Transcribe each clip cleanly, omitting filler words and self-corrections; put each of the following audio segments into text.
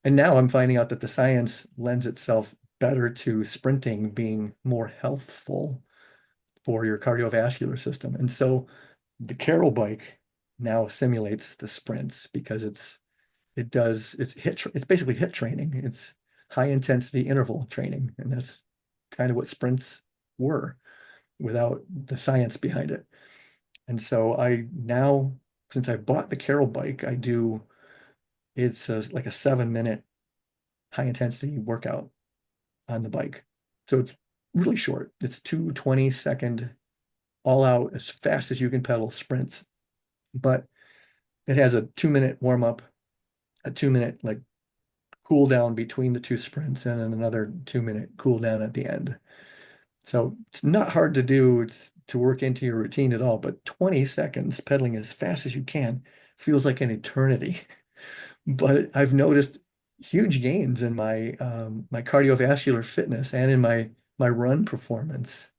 And now I'm finding out that the science lends itself better to sprinting being more healthful for your cardiovascular system. And so the Carol bike now simulates the sprints because it's basically hit training. It's high intensity interval training, and that's kind of what sprints were without the science behind it. And so I now, since I bought the Carol bike, like a 7 minute high intensity workout on the bike. So it's really short. It's 2 20-second all out as fast as you can pedal sprints, but it has a 2 minute warm up, a 2 minute like cool down between the two sprints, and then another 2 minute cool down at the end. So it's not hard to do. It's to work into your routine at all, but 20 seconds pedaling as fast as you can feels like an eternity. But I've noticed huge gains in my cardiovascular fitness and in my run performance,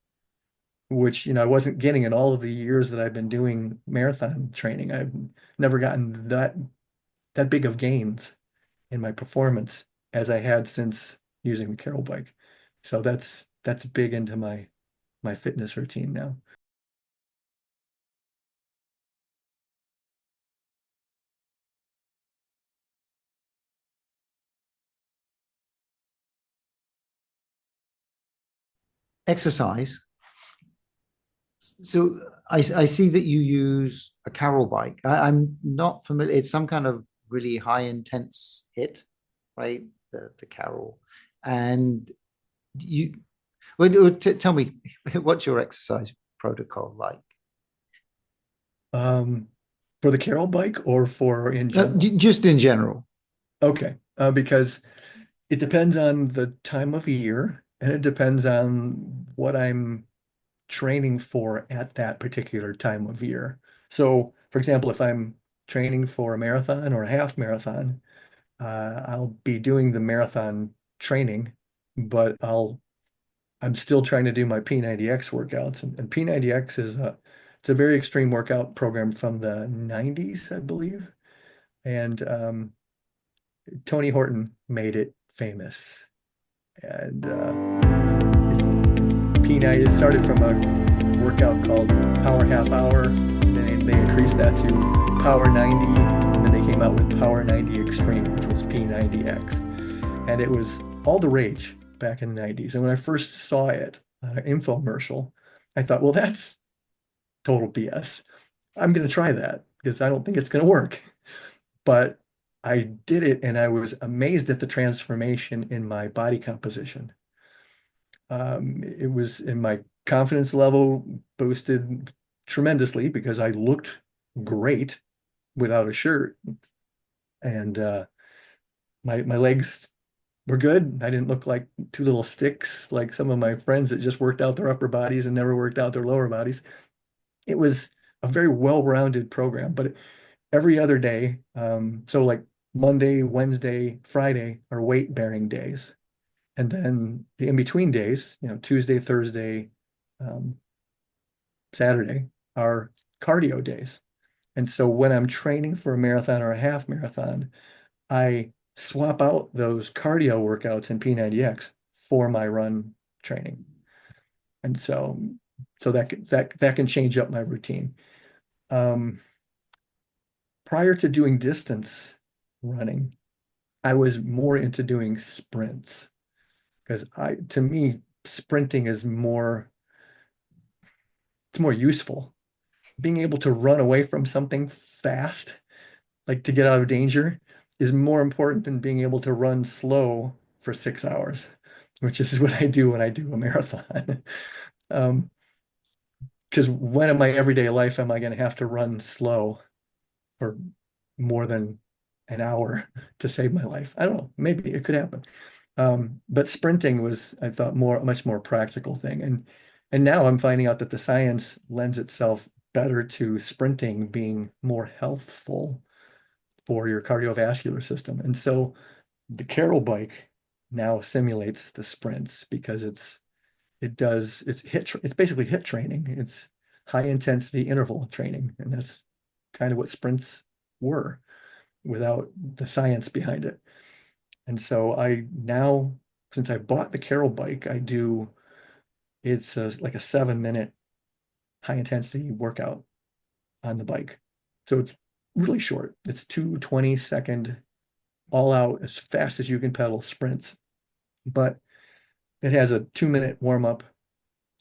which I wasn't getting in all of the years that I've been doing marathon training. I've never gotten that big of gains in my performance as I had since using the Carol bike. So that's big into my fitness routine now. Exercise. So I see that you use a Carol bike. I'm not familiar. It's some kind of really high intense hit, right? The Carol. And you, tell me, what's your exercise protocol like? Um, for the Carol bike or for in general? Just in general. Okay, because it depends on the time of year and it depends on what I'm training for at that particular time of year. So, for example, if I'm training for a marathon or a half marathon, I'll be doing the marathon training, but I'm still trying to do my P90X workouts. And P90X it's a very extreme workout program from the 90s, I believe. And Tony Horton made it famous. And P90, it started from a workout called Power Half Hour. Then they increased that to Power 90. And then they came out with Power 90 Extreme, which was P90X. And it was all the rage back in the 90s. And when I first saw it on an infomercial, I thought, well, that's total BS. I'm going to try that because I don't think it's going to work. But I did it and I was amazed at the transformation in my body composition. It was in my confidence level boosted tremendously because I looked great without a shirt. And my legs were good. I didn't look like two little sticks like some of my friends that just worked out their upper bodies and never worked out their lower bodies. It was a very well-rounded program, but every other day, so like Monday, Wednesday, Friday are weight-bearing days. And then the in-between days, Tuesday, Thursday, um, Saturday are cardio days. And so when I'm training for a marathon or a half marathon, I swap out those cardio workouts in P90X for my run training. And so that can change up my routine. Um, Prior to doing distance running, I was more into doing sprints because to me, sprinting is it's more useful. Being able to run away from something fast, like to get out of danger, is more important than being able to run slow for 6 hours, which is what I do when I do a marathon. Um, because when in my everyday life am I going to have to run slow for more than an hour to save my life? I don't know. Maybe it could happen. But sprinting was, I thought, a much more practical thing. And now I'm finding out that the science lends itself better to sprinting being more healthful for your cardiovascular system. And so the Carol bike now simulates the sprints because it's basically hit training. It's high intensity interval training, and that's kind of what sprints were without the science behind it. And so I now, since I bought the Carol bike, it's like a 7 minute high intensity workout on the bike. So it's really short. It's 2 20-second all out as fast as you can pedal sprints. But it has a 2 minute warm up,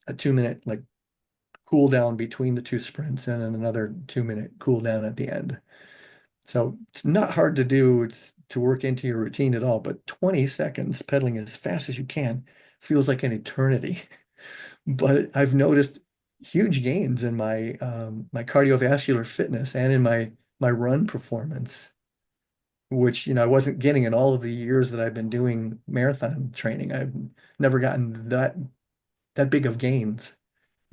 a 2 minute like cool down between the two sprints, and then another 2 minute cool down at the end. So it's not hard to do. It's to work into your routine at all, but 20 seconds pedaling as fast as you can feels like an eternity. But I've noticed huge gains in my cardiovascular fitness and in my run performance, which I wasn't getting in all of the years that I've been doing marathon training. I've never gotten that big of gains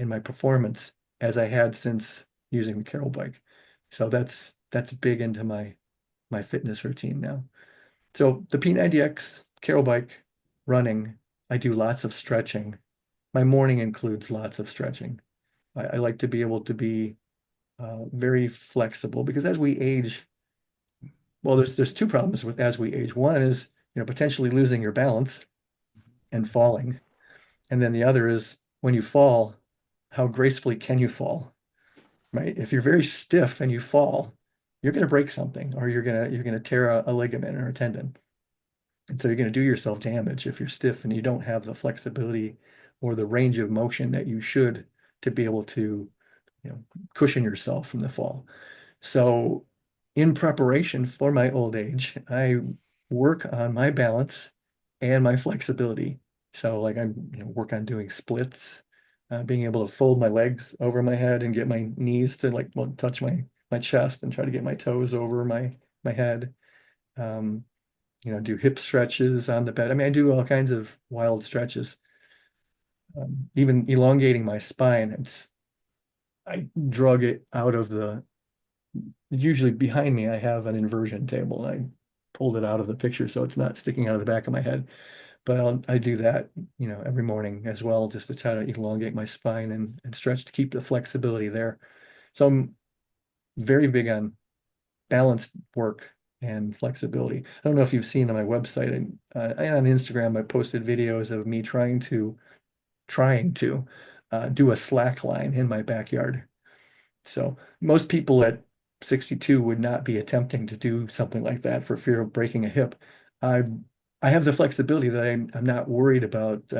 in my performance as I had since using the Carol bike. So that's big into my fitness routine now. So the P90X, Carol bike, running, I do lots of stretching. My morning includes lots of stretching. I like to be able to be very flexible because as we age, well, there's two problems with as we age. One is, potentially losing your balance and falling. And then the other is when you fall, how gracefully can you fall, right? If you're very stiff and you fall, you're going to break something or you're going to tear a ligament or a tendon. And so you're going to do yourself damage if you're stiff and you don't have the flexibility or the range of motion that you should to be able to, you know, cushion yourself from the fall. So in preparation for my old age, I work on my balance and my flexibility. So like work on doing splits, being able to fold my legs over my head and get my knees to touch my chest and try to get my toes over my head. Um, do hip stretches on the bed. I mean, I do all kinds of wild stretches, even elongating my spine. I drug it out of usually behind me, I have an inversion table and I pulled it out of the picture so it's not sticking out of the back of my head. But I do that, every morning as well, just to try to elongate my spine and stretch to keep the flexibility there. So I'm very big on balanced work and flexibility. I don't know if you've seen on my website and on Instagram, I posted videos of me trying to do a slack line in my backyard. So most people at 62 would not be attempting to do something like that for fear of breaking a hip. I I have the flexibility that I'm not worried about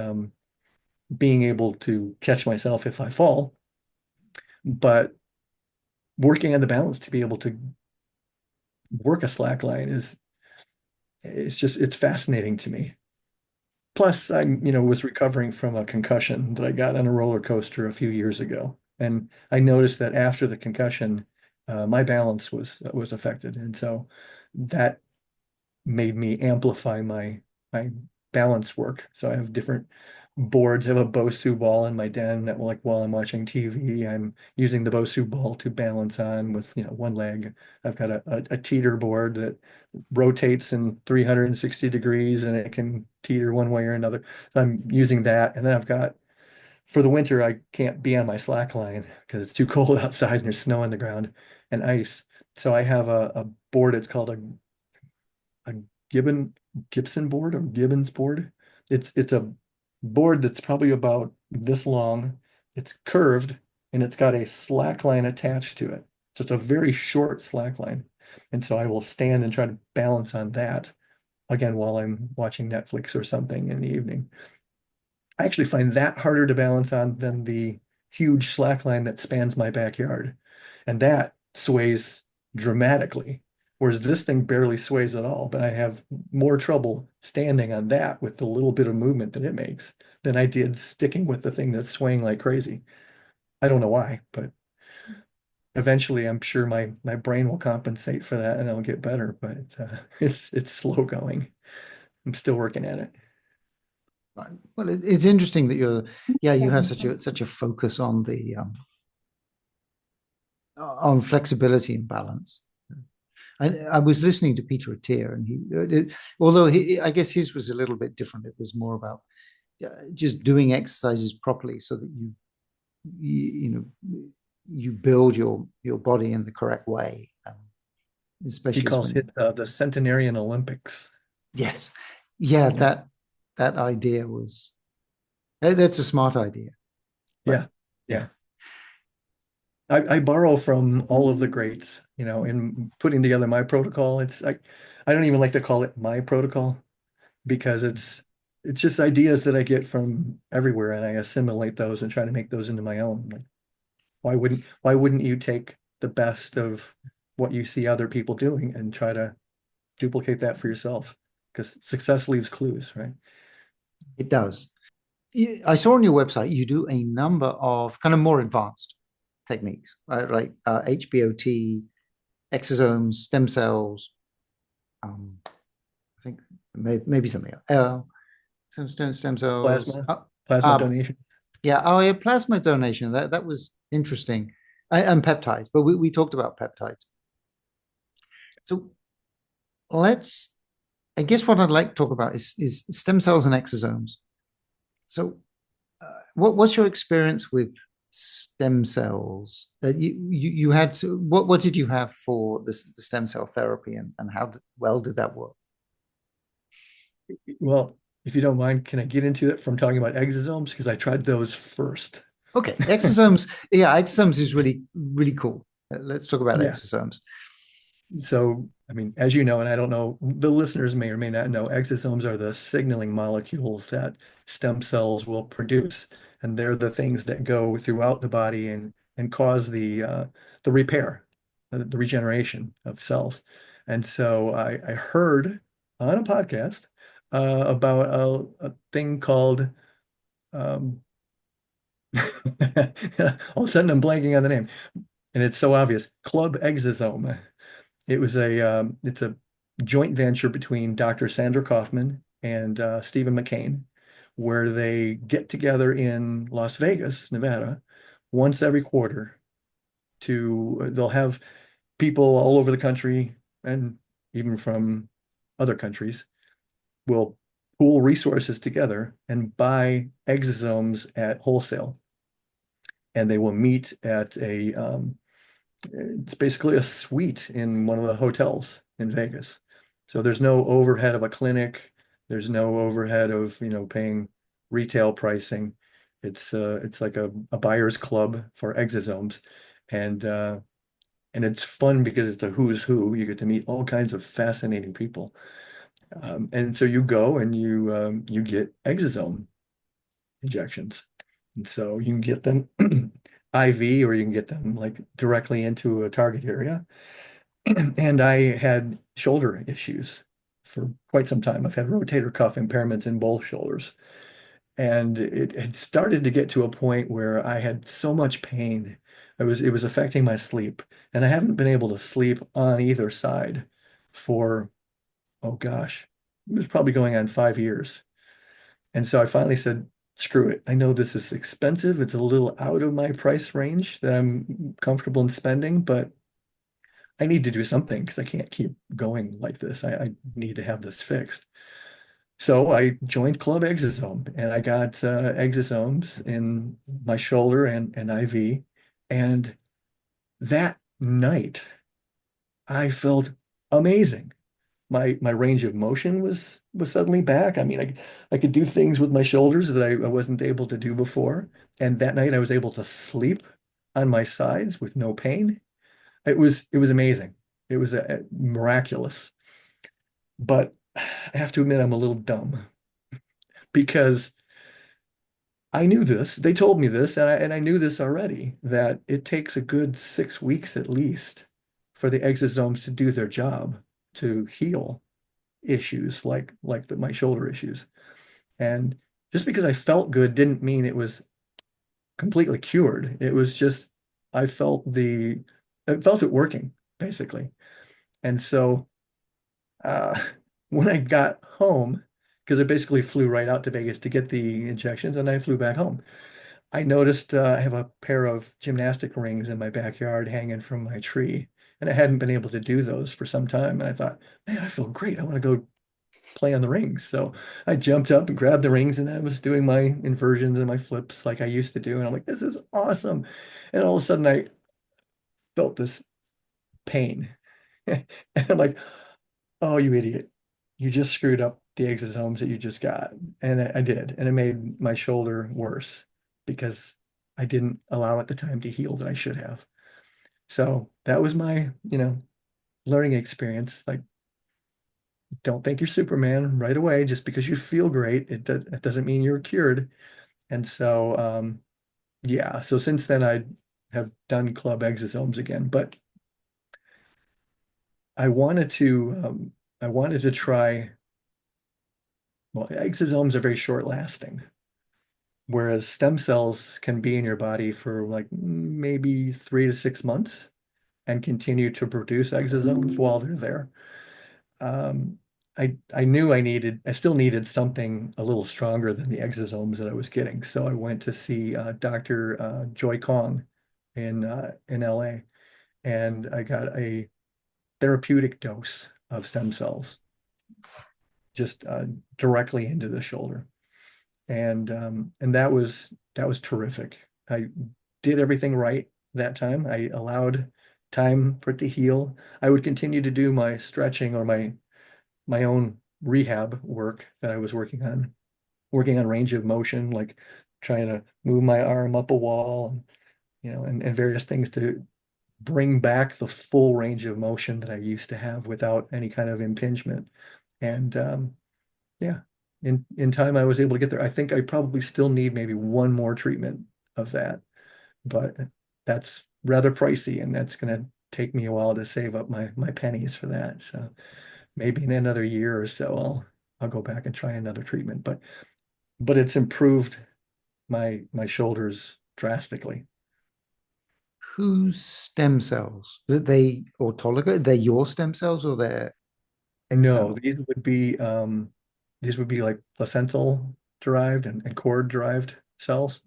being able to catch myself if I fall, but working on the balance to be able to work a slack line it's fascinating to me. Plus, was recovering from a concussion that I got on a roller coaster a few years ago, and I noticed that after the concussion, my balance was affected, and so that made me amplify my balance work. So I have different boards. I have a Bosu ball in my den that like while I'm watching TV, I'm using the Bosu ball to balance on with one leg. I've got a teeter board that rotates in 360 degrees and it can teeter one way or another. So I'm using that. And then I've got for the winter, I can't be on my slack line because it's too cold outside and there's snow on the ground and ice. So I have a board. It's called a Gibson board or Gibbons board. It's a board that's probably about this long. It's curved and it's got a slack line attached to it. So it's a very short slack line. And so I will stand and try to balance on that again while I'm watching Netflix or something in the evening. I actually find that harder to balance on than the huge slack line that spans my backyard. And that sways dramatically. Whereas this thing barely sways at all, but I have more trouble standing on that with the little bit of movement that it makes than I did sticking with the thing that's swaying like crazy. I don't know why, but eventually I'm sure my brain will compensate for that and I'll get better, but it's slow going. I'm still working at it. Right. Well, it's interesting that you have such a focus on the on flexibility and balance. I was listening to Peter Attia, and although I guess his was a little bit different. It was more about just doing exercises properly so that you build your body in the correct way, He especially calls when it the centenarian Olympics. Yes. Yeah, Yeah. that idea was that's a smart idea. But Yeah. yeah. Yeah. I borrow from all of the greats, in putting together my protocol. I don't even like to call it my protocol because it's just ideas that I get from everywhere and I assimilate those and try to make those into my own. Like, why wouldn't you take the best of what you see other people doing and try to duplicate that for yourself? Because success leaves clues, right? It does. I saw on your website you do a number of kind of more advanced techniques, right? Like HBOT, exosomes, stem cells. I think maybe something else. Stem cells. Plasma Uh, donation. yeah. Oh, yeah. Plasma donation. That was interesting. And peptides, but we talked about peptides. So let's. I guess what I'd like to talk about is stem cells and exosomes. So what's your experience with stem cells? You had what did you have for this the stem cell therapy and how well did that work? Well, if you don't mind, can I get into it from talking about exosomes? Because I tried those first. Okay, exosomes. Yeah, exosomes is really cool. Let's talk about Yeah. exosomes. So, I mean, as you know, and I don't know, the listeners may or may not know, exosomes are the signaling molecules that stem cells will produce, and they're the things that go throughout the body and cause the repair, the regeneration of cells. And so I heard on a podcast about a thing called um, all of a sudden I'm blanking on the name, and it's so obvious. Club Exosome. It's a joint venture between Dr. Sandra Kaufman and Stephen McCain, where they get together in Las Vegas, Nevada, once every quarter they'll have people all over the country and even from other countries will pool resources together and buy exosomes at wholesale. And they will meet at it's basically a suite in one of the hotels in Vegas. So there's no overhead of a clinic. There's no overhead of, paying retail pricing. It's like a buyer's club for exosomes. And and it's fun because it's a who's who. You get to meet all kinds of fascinating people. And so you go and you get exosome injections. And so you can get them IV or you can get them like directly into a target area. And I had shoulder issues for quite some time. I've had rotator cuff impairments in both shoulders. And it had started to get to a point where I had so much pain. It was affecting my sleep. And I haven't been able to sleep on either side for, oh gosh, it was probably going on 5 years. And so I finally said, screw it. I know this is expensive. It's a little out of my price range that I'm comfortable in spending, but I need to do something because I can't keep going like this. I need to have this fixed. So I joined Club Exosome and I got exosomes in my shoulder and IV. And that night, I felt amazing. My range of motion was suddenly back. I mean, I could do things with my shoulders that I wasn't able to do before. And that night I was able to sleep on my sides with no pain. It was amazing. It was miraculous. But I have to admit I'm a little dumb because I knew this. They told me this, and I knew this already, that it takes a good 6 weeks at least for the exosomes to do their job to heal issues like my shoulder issues. And just because I felt good didn't mean it was completely cured. It was just I felt it working basically. And so uh, when I got home, because I basically flew right out to Vegas to get the injections, and I flew back home. I noticed I have a pair of gymnastic rings in my backyard hanging from my tree, and I hadn't been able to do those for some time. And I thought, man, I feel great. I want to go play on the rings. So I jumped up and grabbed the rings and I was doing my inversions and my flips like I used to do. And I'm like, this is awesome. And all of a sudden I felt this pain. And I'm like, oh, you idiot. you just screwed up the exosomes that you just got. And I did. And it made my shoulder worse because I didn't allow it the time to heal that I should have. So that was my, learning experience. Like, don't think you're Superman right away just because you feel great. It doesn't mean you're cured. And so, yeah. So since then, I have done club exosomes again, but I wanted to, try. Well, exosomes are very short lasting, whereas stem cells can be in your body for like maybe 3 to 6 months and continue to produce exosomes while they're there. Um, I knew I still needed something a little stronger than the exosomes that I was getting. So I went to see Dr. Joy Kong in LA, and I got a therapeutic dose of stem cells just directly into the shoulder. And that was terrific. I did everything right that time. I allowed time for it to heal. I would continue to do my stretching or my own rehab work that I was working on range of motion, like trying to move my arm up a wall, and various things to bring back the full range of motion that I used to have without any kind of impingement. And yeah, in time I was able to get there. I think I probably still need maybe one more treatment of that, but that's rather pricey, and that's going to take me a while to save up my pennies for that. So maybe in another year or so, I'll go back and try another treatment. But it's improved my shoulders drastically. Whose stem cells? Are they autologous? They're your stem cells or they're No, external? these would be like placental derived and cord derived cells,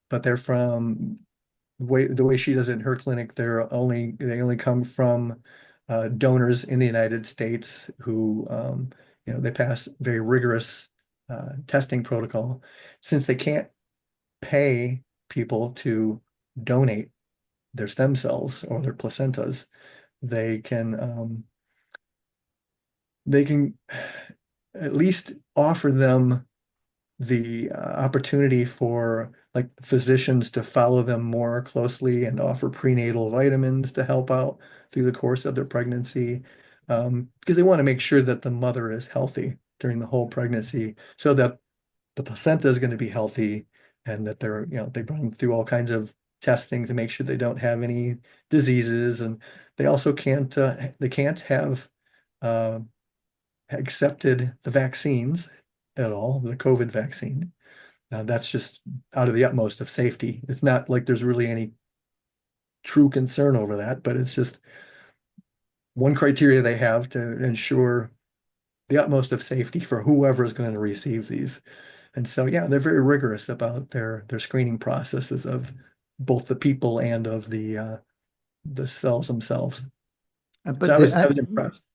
but they're from the way she does it in her clinic. They only come from donors in the United States who they pass very rigorous testing protocol. Since they can't pay people to donate their stem cells or their placentas, they can they can at least offer them the opportunity for like physicians to follow them more closely and offer prenatal vitamins to help out through the course of their pregnancy, because they want to make sure that the mother is healthy during the whole pregnancy so that the placenta is going to be healthy, and that they run through all kinds of testing to make sure they don't have any diseases. And they also can't have uh, accepted the vaccines at all, the COVID vaccine. That's just out of the utmost of safety. It's not like there's really any true concern over that, but it's just one criteria they have to ensure the utmost of safety for whoever is going to receive these. And so, yeah, they're very rigorous about their screening processes of both the people and of the cells themselves. So But I was impressed.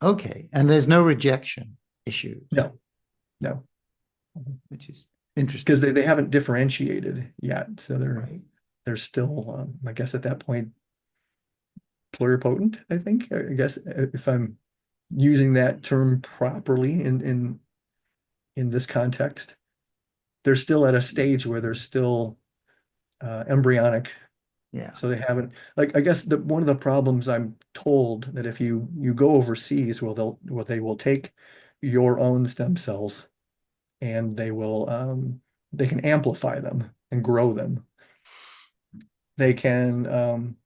okay, and there's no rejection issues, No, no, which is because interesting, they haven't differentiated yet. So they're right? they're still, I guess, at that point, pluripotent. I think, I guess, if I'm using that term properly in this context, they're still at a stage where they're still embryonic. Yeah, So they haven't, like, I guess one of the problems, I'm told that if you go overseas, they will take your own stem cells, and they can amplify them and grow them. They can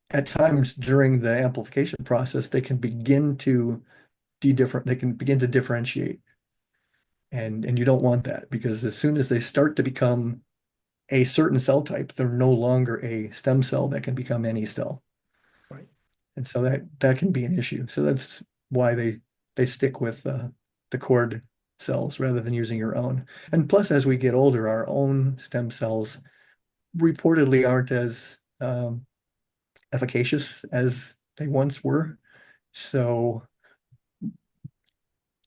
at times during the amplification process, they can begin to differentiate. And you don't want that, because as soon as they start to become a certain cell type, they're no longer a stem cell that can become any cell. right. And so that can be an issue. So that's why they stick with the cord cells rather than using your own. And plus, as we get older, our own stem cells reportedly aren't as efficacious as they once were. So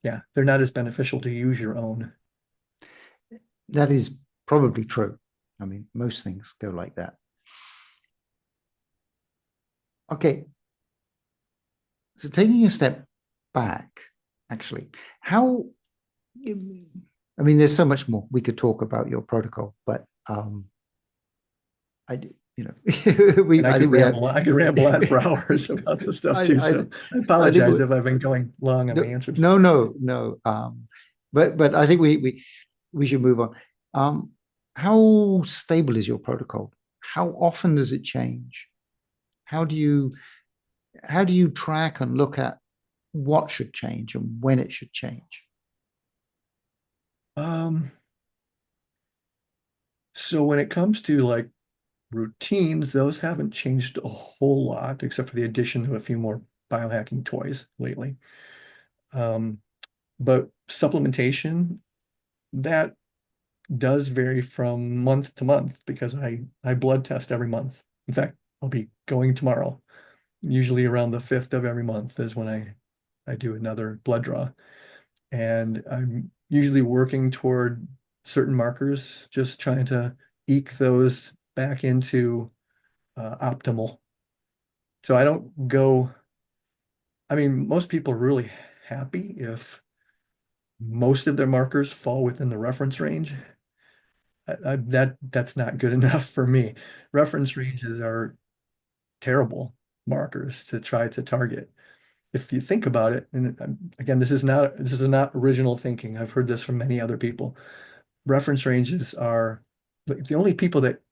yeah, they're not as beneficial to use your own. That is probably true. I mean, most things go like that. Okay, so taking a step back, actually. How, I mean, there's so much more we could talk about your protocol, but I, you know, And I I could think we have, ramble. I could ramble on for hours about this stuff too. I, So I I think apologize if I've been going long on my no, answers. no. But I think we should move on. How stable is your protocol? How often does it change? How do you how do you track and look at what should change and when it should change? Um, so when it comes to like routines, those haven't changed a whole lot, except for the addition of a few more biohacking toys lately. Um, but supplementation, that does vary from month to month because I blood test every month. In fact, I'll be going tomorrow. Usually around the 5th of every month is when I do another blood draw. And I'm usually working toward certain markers, just trying to eke those back into optimal. So I don't go, I mean, most people are really happy if most of their markers fall within the reference range. That's not good enough for me. Reference ranges are terrible markers to try to target. If you think about it, and again, this is not original thinking. I've heard this from many other people. Reference ranges are the only people that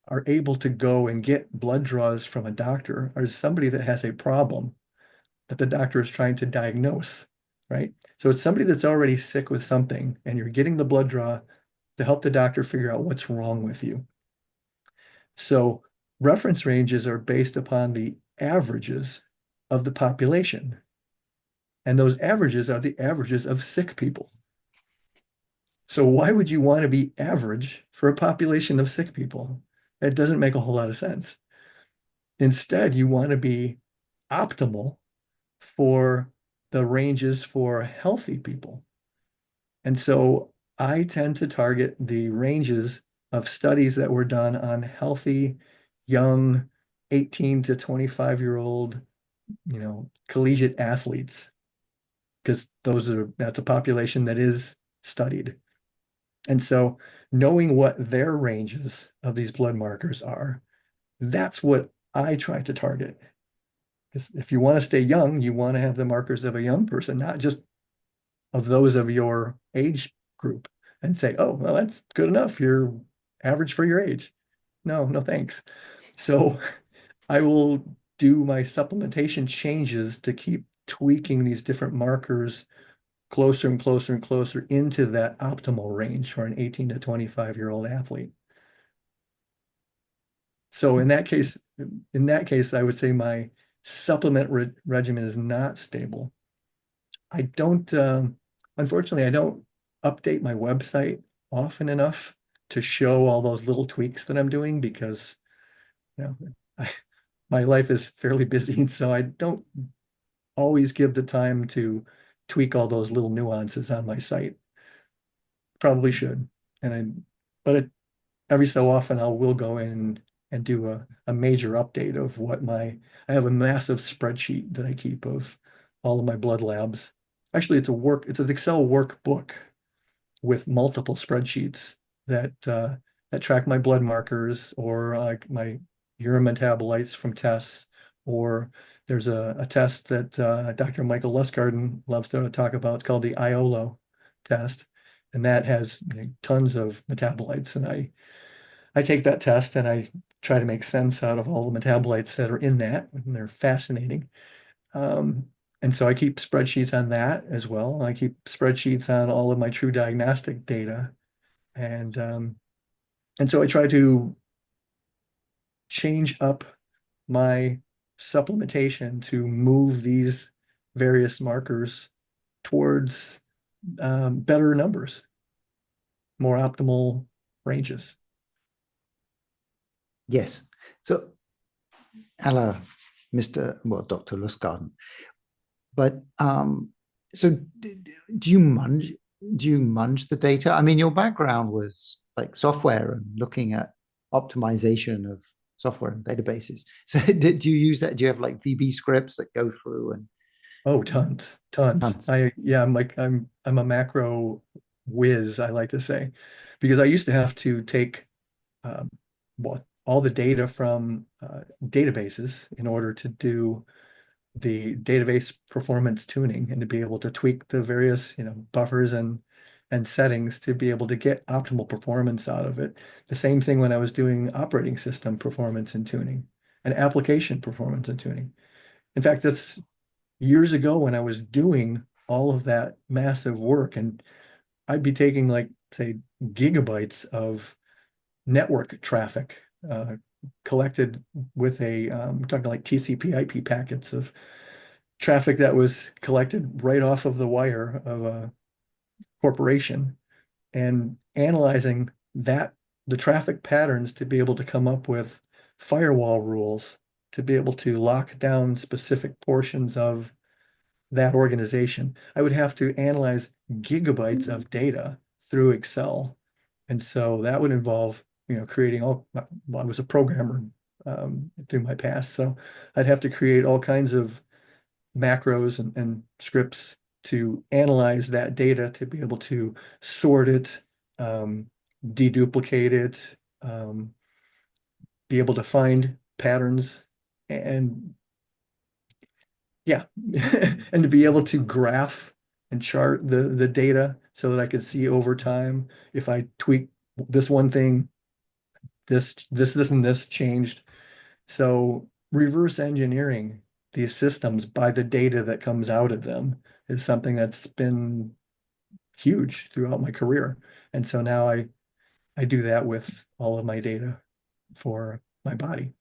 are able to go and get blood draws from a doctor are somebody that has a problem that the doctor is trying to diagnose, right? So it's somebody that's already sick with something, and you're getting the blood draw to help the doctor figure out what's wrong with you. So reference ranges are based upon the averages of the population. And those averages are the averages of sick people. So why would you want to be average for a population of sick people? That doesn't make a whole lot of sense. Instead, you want to be optimal for the ranges for healthy people. And so I tend to target the ranges of studies that were done on healthy, young, 18 to 25-year-old, collegiate athletes, because that's a population that is studied. And so knowing what their ranges of these blood markers are, that's what I try to target. Because if you want to stay young, you want to have the markers of a young person, not just of those of your age group and say, oh, well, that's good enough. You're average for your age. No, no, thanks. So I will do my supplementation changes to keep tweaking these different markers closer and closer and closer into that optimal range for an 18 to 25-year-old athlete. So in that case, I would say my supplement regimen is not stable. I don't, unfortunately, I don't update my website often enough to show all those little tweaks that I'm doing because, you know, I, my life is fairly busy, so I don't always give the time to tweak all those little nuances on my site. Probably should. But every so often I will go in and do a major update of I have a massive spreadsheet that I keep of all of my blood labs. Actually, it's an Excel workbook with multiple spreadsheets that track my blood markers or like my urine metabolites from tests. Or there's a test that Dr. Michael Lustgarten loves to talk about. It's called the IOLO test, and that has tons of metabolites. And I take that test and I try to make sense out of all the metabolites that are in that, and they're fascinating. Um, and so I keep spreadsheets on that as well. I keep spreadsheets on all of my true diagnostic data. And so I try to change up my supplementation to move these various markers towards better numbers, more optimal ranges. Yes. So, hello, Mr. Well, Dr. Lustgarten. But so do you munge the data? I mean, your background was like software and looking at optimization of software and databases. So do you use that? Do you have like VB scripts that go through and Oh, tons, tons. Tons. Yeah, I'm a macro whiz, I like to say, because I used to have to take what all the data from databases in order to do the database performance tuning and to be able to tweak the various, buffers and settings to be able to get optimal performance out of it. The same thing when I was doing operating system performance and tuning and application performance and tuning. In fact, that's years ago when I was doing all of that massive work, and I'd be taking like, say, gigabytes of network traffic collected with we're talking like TCP/IP packets of traffic that was collected right off of the wire of a corporation and analyzing that, the traffic patterns to be able to come up with firewall rules to be able to lock down specific portions of that organization. I would have to analyze gigabytes of data through Excel. And so that would involve, creating well, I was a programmer through my past. So I'd have to create all kinds of macros and scripts to analyze that data to be able to sort it, deduplicate it, be able to find patterns and yeah, and to be able to graph and chart the data so that I could see over time if I tweak this one thing, this and this changed. So reverse engineering these systems by the data that comes out of them is something that's been huge throughout my career. And so now I do that with all of my data for my body.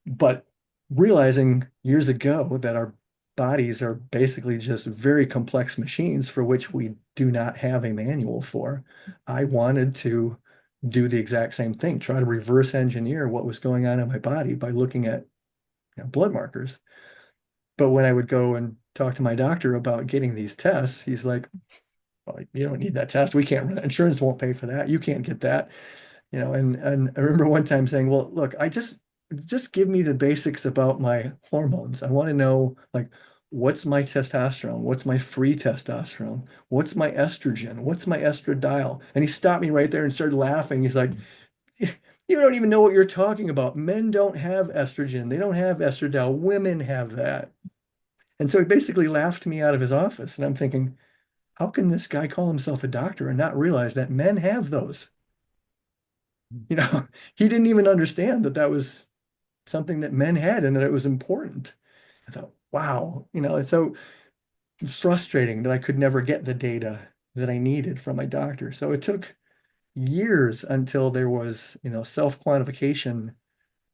But realizing years ago that our bodies are basically just very complex machines for which we do not have a manual for, I wanted to do the exact same thing, try to reverse engineer what was going on in my body by looking at, blood markers. But when I would go and talk to my doctor about getting these tests, he's like, well, you don't need that test. We can't run it. Insurance won't pay for that. You can't get that. And I remember one time saying, well, look, I just give me the basics about my hormones. I want to know like what's my testosterone, what's my free testosterone, what's my estrogen, what's my estradiol. And he stopped me right there and started laughing. He's like, you don't even know what you're talking about. Men don't have estrogen. They don't have estradiol. Women have that. And so he basically laughed me out of his office. And I'm thinking, how can this guy call himself a doctor and not realize that men have those? You know, he didn't even understand that that was something that men had and that it was important. I thought, wow, it's so frustrating that I could never get the data that I needed from my doctor. So it took years until there was, self-quantification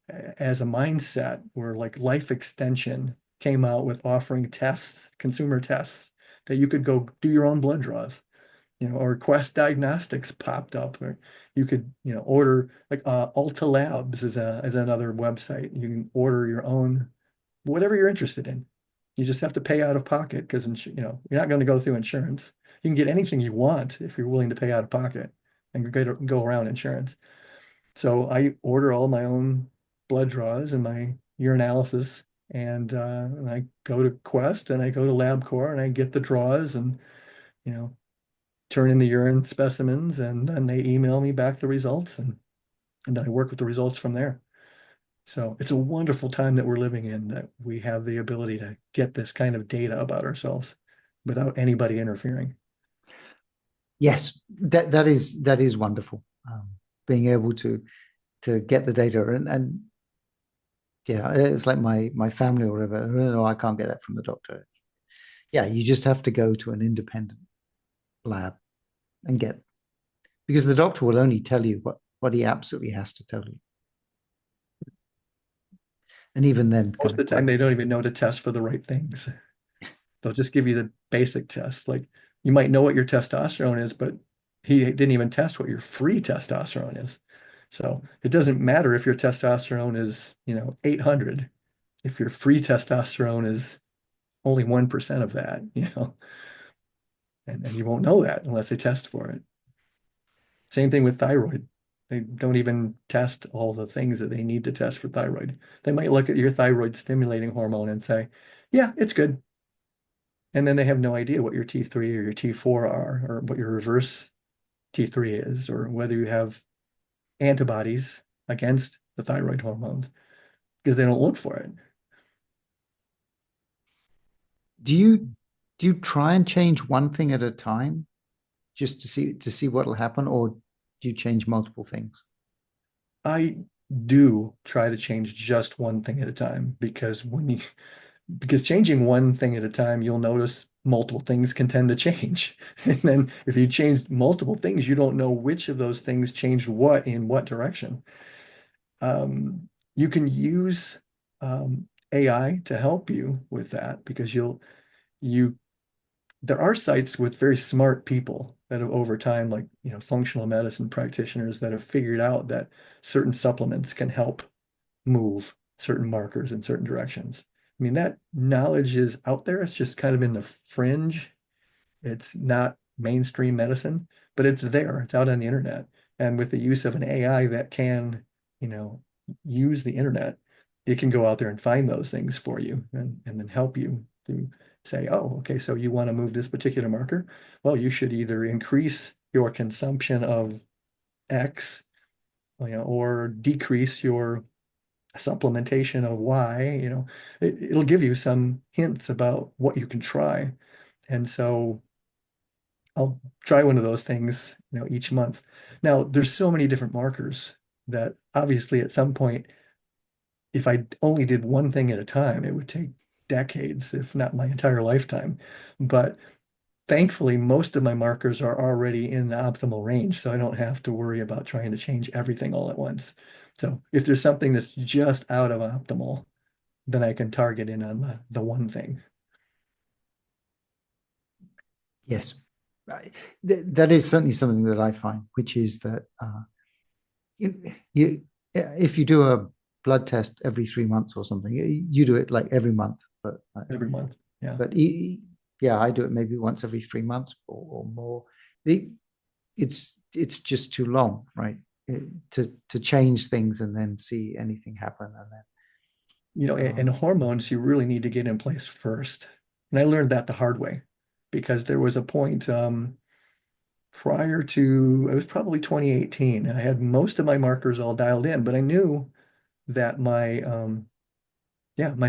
as a mindset where like Life Extension came out with offering tests, consumer tests that you could go do your own blood draws, or Quest Diagnostics popped up, or you could, order like Alta Labs is another website. You can order your own, whatever you're interested in. You just have to pay out of pocket because, you're not going to go through insurance. You can get anything you want if you're willing to pay out of pocket and go around insurance. So I order all my own blood draws and my urinalysis, and I go to Quest and I go to LabCorp and I get the draws and, you know, turn in the urine specimens, and then they email me back the results, and then I work with the results from there. So it's a wonderful time that we're living in, that we have the ability to get this kind of data about ourselves without anybody interfering. Yes, that is wonderful. Being able to get the data and yeah, it's like my family or whatever. No, I can't get that from the doctor. Yeah, you just have to go to an independent lab and get, because the doctor will only tell you what he absolutely has to tell you. And even then, Most of the time, they don't even know to test for the right things. They'll just give you the basic tests. Like you might know what your testosterone is, but he didn't even test what your free testosterone is. So it doesn't matter if your testosterone is, 800, if your free testosterone is only 1% of that, and you won't know that unless they test for it. Same thing with thyroid. They don't even test all the things that they need to test for thyroid. They might look at your thyroid stimulating hormone and say, yeah, it's good. And then they have no idea what your T3 or your T4 are, or what your reverse T3 is, or whether you have antibodies against the thyroid hormones because they don't look for it. Do you try and change one thing at a time just to see what'll happen, or do you change multiple things? I do try to change just one thing at a time because changing one thing at a time, you'll notice multiple things can tend to change. And then if you change multiple things, you don't know which of those things changed what in what direction. You can use AI to help you with that because you there are sites with very smart people that have over time, like, functional medicine practitioners that have figured out that certain supplements can help move certain markers in certain directions. I mean, that knowledge is out there. It's just kind of in the fringe. It's not mainstream medicine, but it's there. It's out on the internet. And with the use of an AI that can, you know, use the internet, it can go out there and find those things for you and then help you to say, oh, okay, so you want to move this particular marker? Well, you should either increase your consumption of X, or decrease your supplementation of Y. It'll give you some hints about what you can try. And so I'll try one of those things, each month. Now, there's so many different markers that obviously at some point, if I only did one thing at a time, it would take decades, if not my entire lifetime. But thankfully, most of my markers are already in the optimal range, so I don't have to worry about trying to change everything all at once. So if there's something that's just out of optimal, then I can target in on the one thing. Yes, that is certainly something that I find, which is that if you do a blood test every 3 months or something, you do it like every month, but Every month. Yeah. yeah, I do it maybe once every 3 months or more. It's just too long, right? To change things and then see anything happen, and then And hormones you really need to get in place first. And I learned that the hard way because there was a point prior to, it was probably 2018. I had most of my markers all dialed in, but I knew that my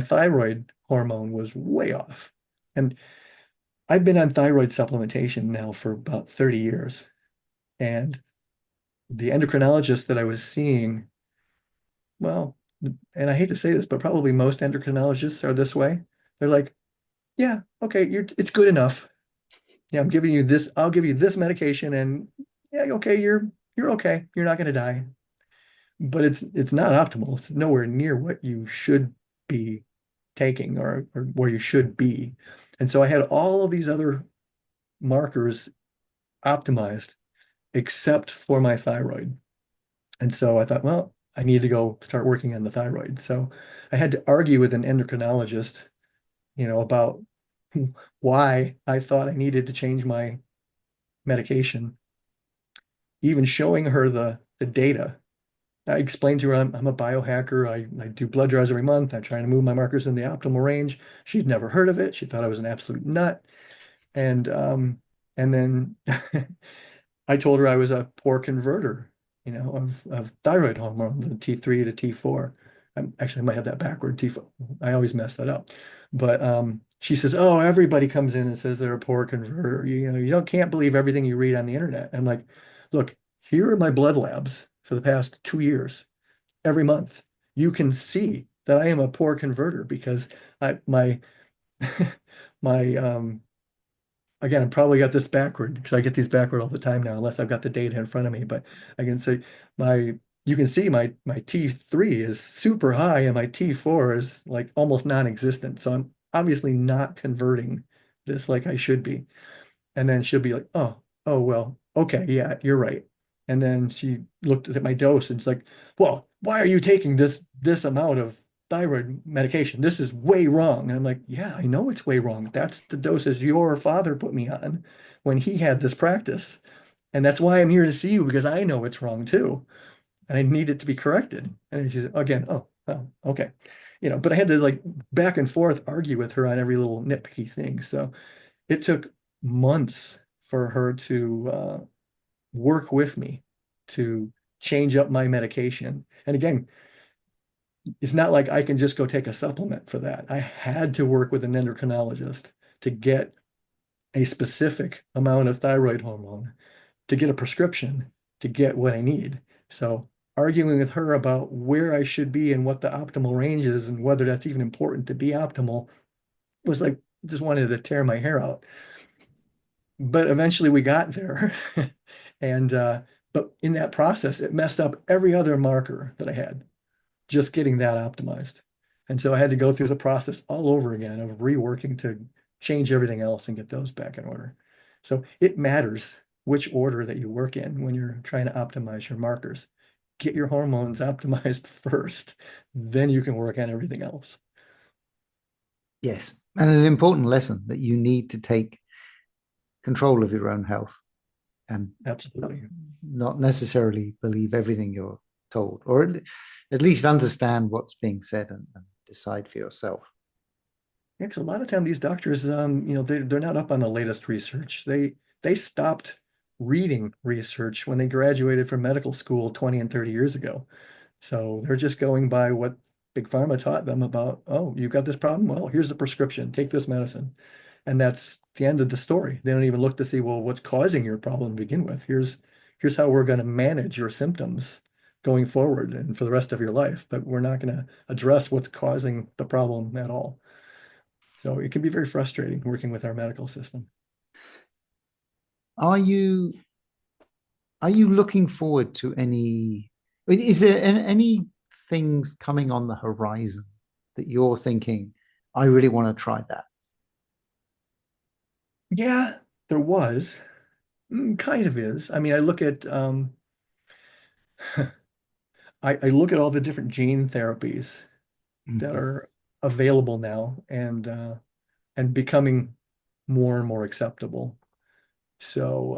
thyroid hormone was way off. And I've been on thyroid supplementation now for about 30 years. And the endocrinologist that I was seeing, well, and I hate to say this, but probably most endocrinologists are this way. They're like, yeah, okay, it's good enough. Yeah, I'm giving you this, I'll give you this medication and yeah, okay, you're okay. You're not gonna die. But it's not optimal. It's nowhere near what you should be taking or where you should be. And so I had all of these other markers optimized except for my thyroid. And so I thought, well, I need to go start working on the thyroid. So I had to argue with an endocrinologist, about why I thought I needed to change my medication, even showing her the data. I explained to her I'm a biohacker. I do blood draws every month. I'm trying to move my markers in the optimal range. She'd never heard of it. She thought I was an absolute nut. And and then I told her I was a poor converter, of thyroid hormone, the T3 to T4. Actually, I might have that backward. T4. I always mess that up. But she says, "Oh, everybody comes in and says they're a poor converter. You can't believe everything you read on the internet." I'm like, "Look, here are my blood labs for the past 2 years. Every month, you can see that I am a poor converter because my my again, I probably got this backward because I get these backward all the time now, unless I've got the data in front of me. But I can say you can see my T3 is super high and my T4 is like almost non-existent. So I'm obviously not converting this like I should be. And then she'll be like, oh, well, okay, yeah, you're right. And then she looked at my dose and it's like, well, why are you taking this amount of thyroid medication? This is way wrong. And I'm like, yeah, I know it's way wrong. That's the doses your father put me on when he had this practice. And that's why I'm here to see you because I know it's wrong too. And I need it to be corrected. And she's again, oh, okay. but I had to like back and forth argue with her on every little nitpicky thing. So it took months for her to work with me to change up my medication. And again, it's not like I can just go take a supplement for that. I had to work with an endocrinologist to get a specific amount of thyroid hormone, to get a prescription, to get what I need. So arguing with her about where I should be and what the optimal range is and whether that's even important to be optimal was like just wanted to tear my hair out. But eventually we got there. And but in that process, it messed up every other marker that I had, just getting that optimized. And so I had to go through the process all over again of reworking to change everything else and get those back in order. So it matters which order that you work in when you're trying to optimize your markers. Get your hormones optimized first, then you can work on everything else. Yes. And an important lesson that you need to take control of your own health and not, Absolutely. not necessarily believe everything you're told, or at least understand what's being said and decide for yourself. Yeah, 'cause a lot of time these doctors, they're not up on the latest research. They stopped reading research when they graduated from medical school 20 and 30 years ago. So they're just going by what Big Pharma taught them about, oh, you've got this problem? Well, here's the prescription. Take this medicine. And that's the end of the story. They don't even look to see, well, what's causing your problem to begin with. Here's how we're going to manage your symptoms going forward and for the rest of your life, but we're not going to address what's causing the problem at all. So it can be very frustrating working with our medical system. Are you are you looking forward to any? Is there any things coming on the horizon that you're thinking, I really want to try that? Yeah, there was. Kind of is. I mean, I look at I look at all the different gene therapies that Mhm. are available now and becoming more and more acceptable. So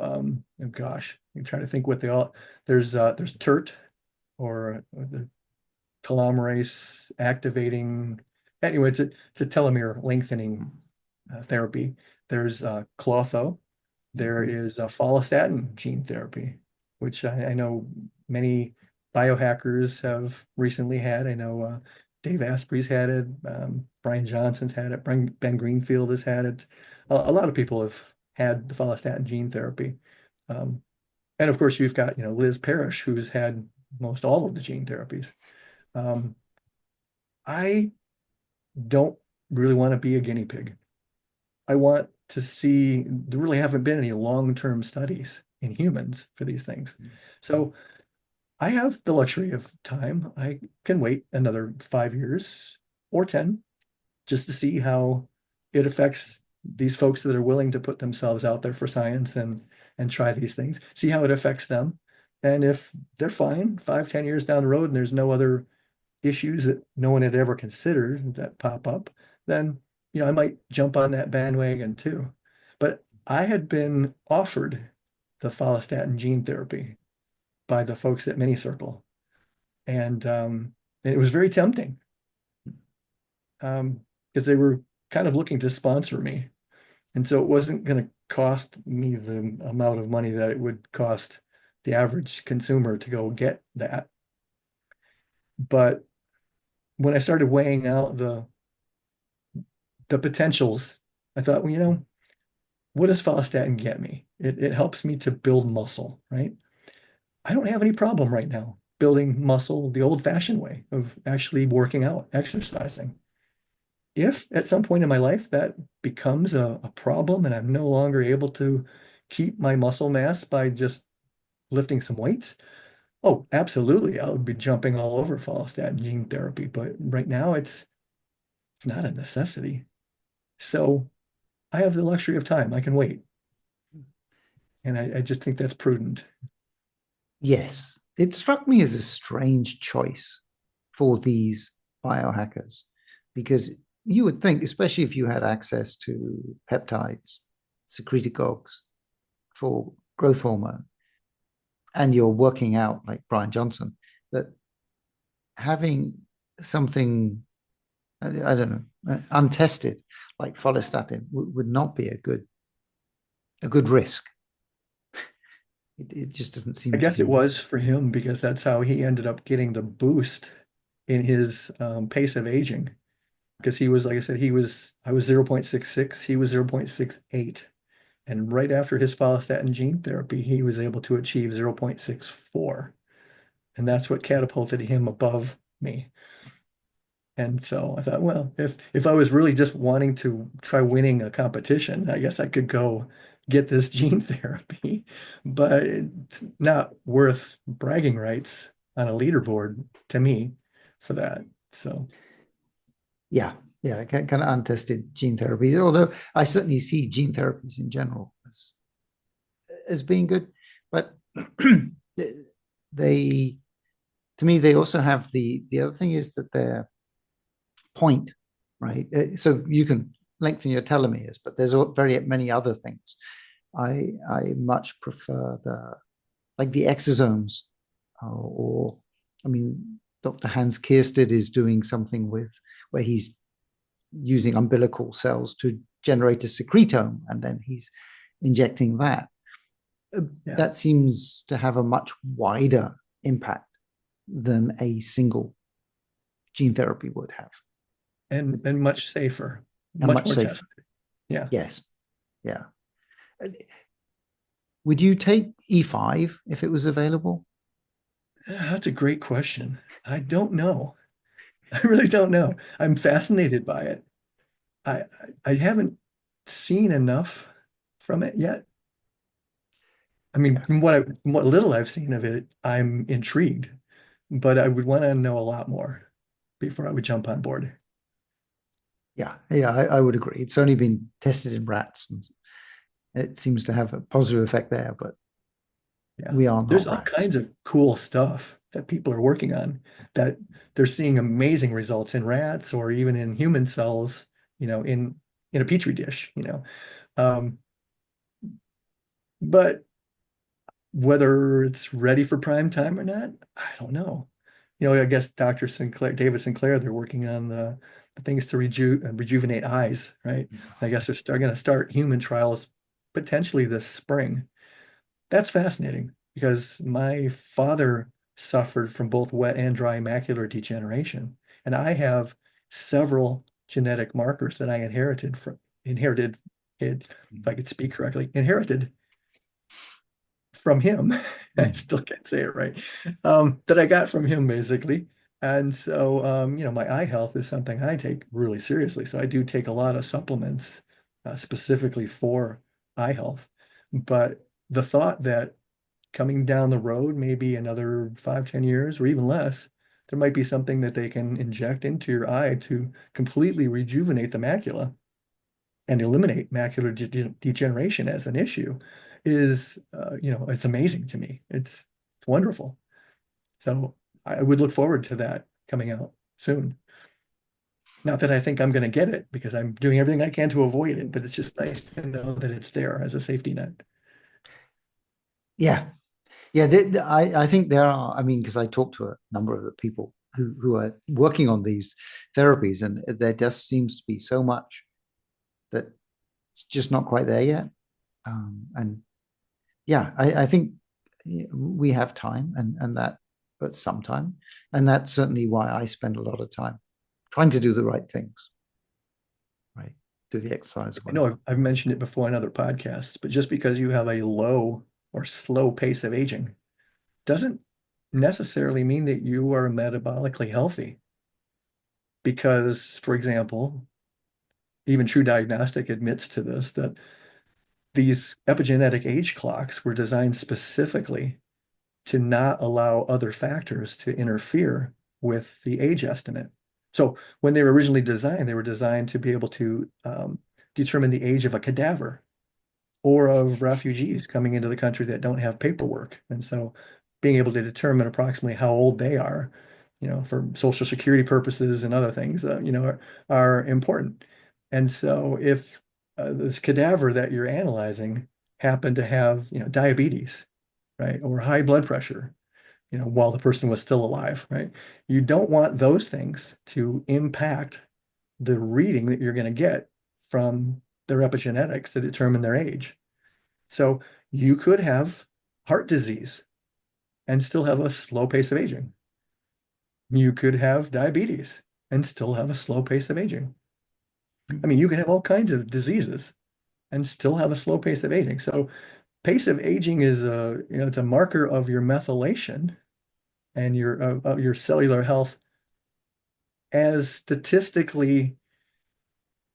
oh gosh, I'm trying to think what they all there's TERT or the telomerase activating. Anyway, it's a telomere lengthening therapy. There's clotho. There Mhm. is a follistatin gene therapy, which I know many biohackers have recently had. I know Dave Asprey's had it, Brian Johnson's had it, Ben Greenfield has had it. A lot of people have had the follistatin gene therapy. Um, and of course, you've got, Liz Parrish, who's had most all of the gene therapies. Um, I don't really want to be a guinea pig. I want to see, there really haven't been any long-term studies in humans for these things. So I have the luxury of time. I can wait another 5 years or 10 just to see how it affects these folks that are willing to put themselves out there for science and try these things, see how it affects them. And if they're fine 5, 10 years down the road and there's no other issues that no one had ever considered that pop up, then I might jump on that bandwagon too. But I had been offered the follistatin gene therapy by the folks at MiniCircle, and it was very tempting because they were kind of looking to sponsor me, and so it wasn't going to cost me the amount of money that it would cost the average consumer to go get that. But when I started weighing out the potentials, I thought, well, what does follistatin get me? It helps me to build muscle, right? I don't have any problem right now building muscle the old-fashioned way of actually working out, exercising. If at some point in my life that becomes a problem and I'm no longer able to keep my muscle mass by just lifting some weights, oh, absolutely, I would be jumping all over follistatin gene therapy. But right now, it's not a necessity. So I have the luxury of time. I can wait. And I just think that's prudent. Yes, it struck me as a strange choice for these biohackers because you would think, especially if you had access to peptides, secretagogues for growth hormone, and you're working out like Brian Johnson, that having something I don't know, untested, like follistatin would not be a good risk. It just doesn't I seem to guess it be. was for him because that's how he ended up getting the boost in his pace of aging. Because he was, like I said, I was 0.66, he was 0.68. And right after his follistatin gene therapy, he was able to achieve 0.64. And that's what catapulted him above me. And so I thought, well, if I was really just wanting to try winning a competition, I guess I could go get this gene therapy. But it's not worth bragging rights on a leaderboard to me for that. So Yeah, yeah, kind of untested gene therapies. Although I certainly see gene therapies in general as being good, but they, to me, they also have the other thing is that they're point, right? So you can lengthen your telomeres, but there's very many other things. I much prefer the exosomes, or I mean, Dr. Hans Kiersted is doing something with where he's using umbilical cells to generate a secretome, and then he's injecting that. yeah. That seems to have a much wider impact than a single gene therapy would have, And much safer, and much much more safer. tested. Yeah. Yes, yeah. Would you take E5 if it was available? That's a great question. I don't know. I really don't know. I'm fascinated by it. I I haven't seen enough from it yet. I mean, Yeah, from what little I've seen of it, I'm intrigued, but I would want to know a lot more before I would jump on board. yeah. I would agree. It's only been tested in rats, and it seems to have a positive effect there, but Yeah. we are There's not all rats. kinds of cool stuff that people are working on that they're seeing amazing results in rats or even in human cells, in a petri dish. Um, but whether it's ready for prime time or not, I don't know. I guess Dr. Sinclair, David Sinclair, they're working on the things to rejuvenate eyes, right? I guess they're going to start human trials potentially this spring. That's fascinating because my father suffered from both wet and dry macular degeneration, and I have several genetic markers that I if I could speak correctly, inherited from him. I Mm. still can't say it right. That I got from him basically. And so, my eye health is something I take really seriously. So I do take a lot of supplements specifically for eye health. But the thought that coming down the road, maybe another 5, 10 years or even less, there might be something that they can inject into your eye to completely rejuvenate the macula and eliminate macular degeneration as an issue is, it's amazing to me. It's wonderful. So I would look forward to that coming out soon. Not that I think I'm going to get it because I'm doing everything I can to avoid it, but it's just nice to know that it's there as a safety net. Yeah, yeah. I think there are. I mean, because I talked to a number of the people who are working on these therapies, and there just seems to be so much that it's just not quite there yet. And yeah, I think we have time, and that, but some time, and that's certainly why I spend a lot of time trying to do the right things, right? Do the exercise, I know whatever. I've mentioned it before in other podcasts, but just because you have a low or slow pace of aging doesn't necessarily mean that you are metabolically healthy. Because, for example, even True Diagnostic admits to this, that these epigenetic age clocks were designed specifically to not allow other factors to interfere with the age estimate. So when they were originally designed, they were designed to be able to determine the age of a cadaver or of refugees coming into the country that don't have paperwork. And so being able to determine approximately how old they are, for Social Security purposes and other things, are important. And so if this cadaver that you're analyzing happened to have, diabetes, right, or high blood pressure, while the person was still alive, right, you don't want those things to impact the reading that you're going to get from their epigenetics to determine their age. So you could have heart disease and still have a slow pace of aging. You could have diabetes and still have a slow pace of aging. I mean, you can have all kinds of diseases and still have a slow pace of aging. So pace of aging is it's a marker of your methylation and your cellular health as statistically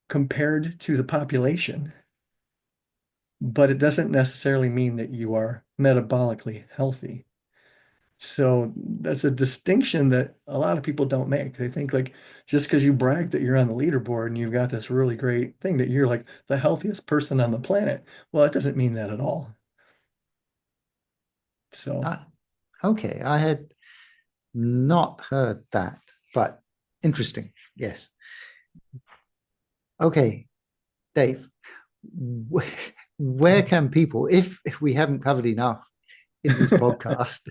compared to the population, but it doesn't necessarily mean that you are metabolically healthy. So that's a distinction that a lot of people don't make. They think like just because you brag that you're on the leaderboard and you've got this really great thing that you're like the healthiest person on the planet. Well, it doesn't mean that at all. So Ah, okay, I had not heard that, but interesting. Yes. Okay, Dave, wh- where can people, if we haven't covered enough in this podcast,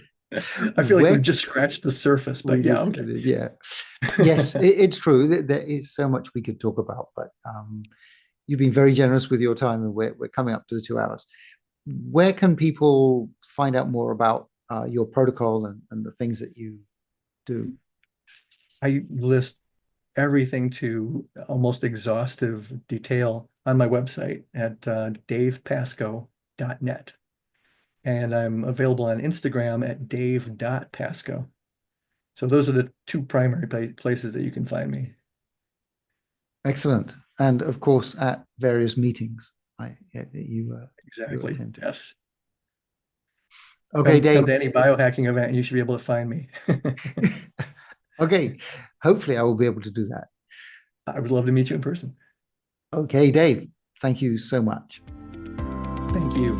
I feel like we've where just scratched the surface, we but yeah, just, okay. yeah, yes, it's true that there is so much we could talk about, but you've been very generous with your time, and we're coming up to the 2 hours. Where can people find out more about your protocol and the things that you do? I list everything to almost exhaustive detail on my website at DavePascoe.net. And I'm available on Instagram at Dave.Pascoe. So those are the two primary places that you can find me. Excellent. And of course, at various meetings that you Exactly. attend. Yes. Okay, Come Dave. to any biohacking event, and you should be able to find me. Okay. Hopefully, I will be able to do that. I would love to meet you in person. Okay, Dave. Thank you so much. Thank you.